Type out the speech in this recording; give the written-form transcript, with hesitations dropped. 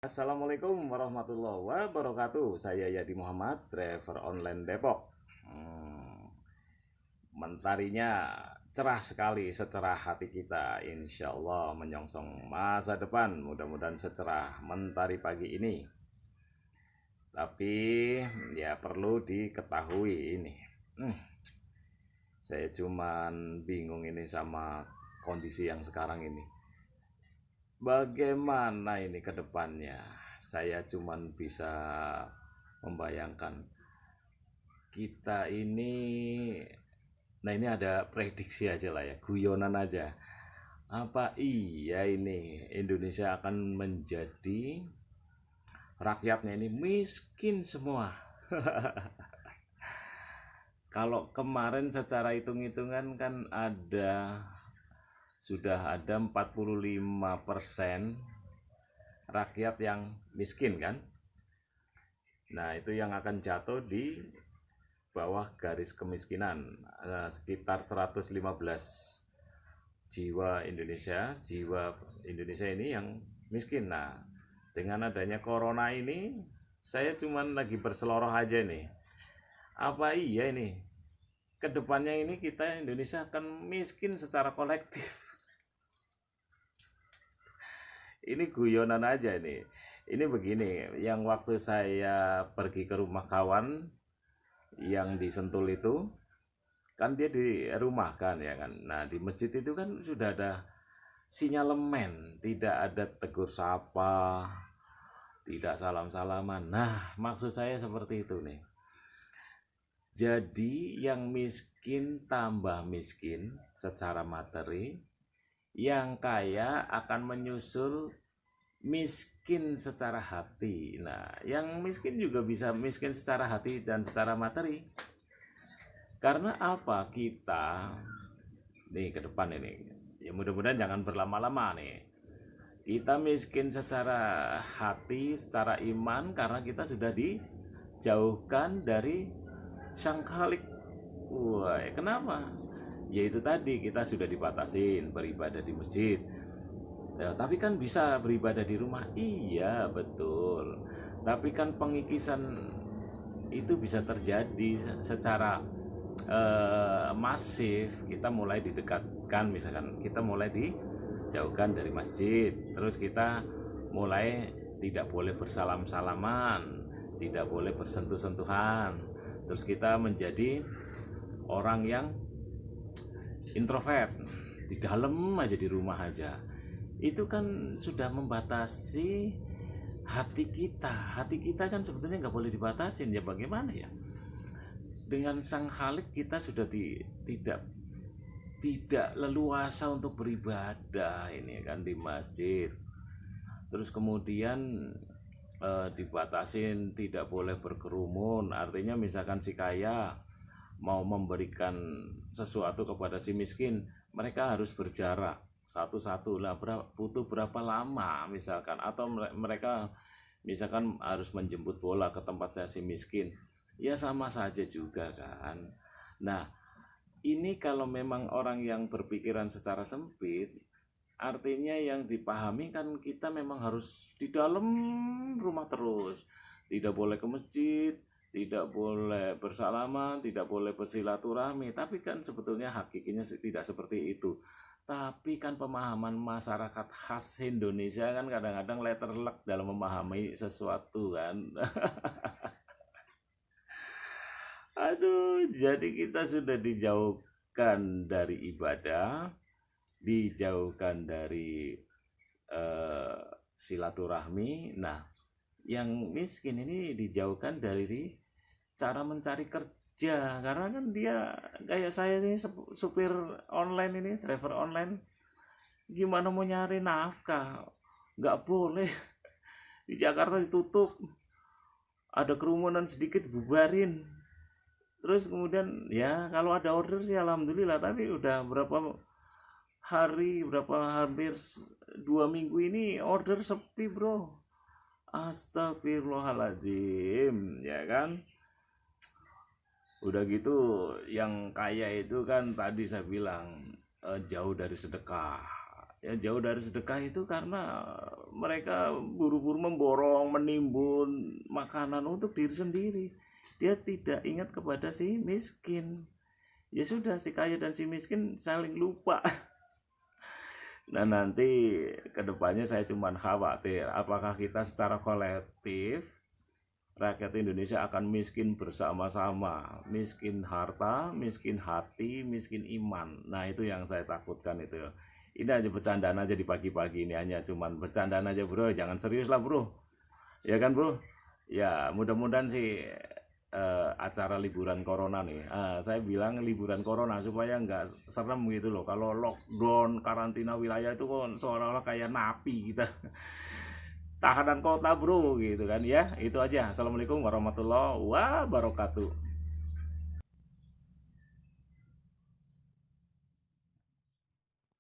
Assalamualaikum warahmatullahi wabarakatuh. Saya Yadi Muhammad, driver online Depok. Mentarinya cerah sekali, secerah hati kita. Insya Allah menyongsong masa depan. Mudah-mudahan secerah mentari pagi ini. Tapi ya perlu diketahui ini. Saya cuman bingung ini sama kondisi yang sekarang ini. Bagaimana ini ke depannya? Saya cuman bisa membayangkan kita ini. Nah, ini ada prediksi aja lah ya, guyonan aja. Apa iya ini Indonesia akan menjadi rakyatnya ini miskin semua? Kalau kemarin secara hitung-hitungan kan sudah ada 45% rakyat yang miskin kan. Nah, itu yang akan jatuh di bawah garis kemiskinan, sekitar 115 jiwa Indonesia ini yang miskin. Nah, dengan adanya corona ini saya cuman lagi berseloroh aja nih. Apa iya ini kedepannya ini kita Indonesia akan miskin secara kolektif? Ini guyonan aja nih. Ini begini, yang waktu saya pergi ke rumah kawan yang di Sentul itu, kan dia di rumah kan ya kan. Nah, di masjid itu kan sudah ada sinyalemen, tidak ada tegur sapa, tidak salam-salaman. Nah, maksud saya seperti itu nih. Jadi yang miskin tambah miskin secara materi, yang kaya akan menyusul miskin secara hati. Nah, yang miskin juga bisa miskin secara hati dan secara materi. Karena apa? Kita nih ke depan ini, ya mudah-mudahan jangan berlama-lama nih. Kita miskin secara hati, secara iman karena kita sudah dijauhkan dari Sang Khalik. Wah, kenapa? Yaitu tadi kita sudah dibatasin beribadah di masjid. Ya, tapi kan bisa beribadah di rumah. Iya, betul. Tapi kan pengikisan itu bisa terjadi secara masif. Kita mulai didekatkan, misalkan kita mulai dijauhkan dari masjid. Terus kita mulai tidak boleh bersalam-salaman, tidak boleh bersentuh-sentuhan. Terus kita menjadi orang yang introvert, di dalam aja, di rumah aja. Itu kan sudah membatasi hati kita. Hati kita kan sebetulnya nggak boleh dibatasin. Ya bagaimana ya? Dengan Sang Khalik kita sudah tidak leluasa untuk beribadah ini kan di masjid. Terus kemudian dibatasin tidak boleh berkerumun. Artinya misalkan si kaya mau memberikan sesuatu kepada si miskin, mereka harus berjarak satu-satu lah. Butuh berapa lama misalkan, atau mereka misalkan harus menjemput bola ke tempat si miskin, ya sama saja juga kan. Nah, ini kalau memang orang yang berpikiran secara sempit, artinya yang dipahami kan kita memang harus di dalam rumah terus, tidak boleh ke masjid, tidak boleh bersalaman, tidak boleh bersilaturahmi. Tapi kan sebetulnya hakikinya tidak seperti itu. Tapi kan pemahaman masyarakat khas Indonesia kan kadang-kadang letterlek dalam memahami sesuatu kan. Aduh, jadi kita sudah dijauhkan dari ibadah, dijauhkan dari eh, silaturahmi. Nah, yang miskin ini dijauhkan dari cara mencari kerja, karena kan dia kayak saya ini supir online ini, driver online, gimana mau nyari nafkah? Nggak boleh. Di Jakarta ditutup, ada kerumunan sedikit bubarin. Terus kemudian ya kalau ada order sih alhamdulillah, tapi udah hampir 2 minggu ini order sepi bro. Astagfirullahaladzim, ya kan. Udah gitu yang kaya itu kan tadi saya bilang jauh dari sedekah. Ya jauh dari sedekah itu karena mereka buru-buru memborong, menimbun makanan untuk diri sendiri. Dia tidak ingat kepada si miskin. Ya sudah, si kaya dan si miskin saling lupa. Nah nanti kedepannya saya cuma khawatir apakah kita secara kolektif rakyat Indonesia akan miskin bersama-sama, miskin harta, miskin hati, miskin iman. Nah itu yang saya takutkan itu. Ini aja bercandaan aja di pagi-pagi ini, hanya cuman bercandaan aja bro, jangan serius lah bro. Ya kan bro? Ya mudah-mudahan sih acara liburan corona nih. Saya bilang liburan corona supaya nggak serem gitu loh. Kalau lockdown, karantina wilayah itu kan seolah-olah kayak napi kita. Tahanan kota bro gitu kan ya. Itu aja. Assalamualaikum warahmatullahi wabarakatuh.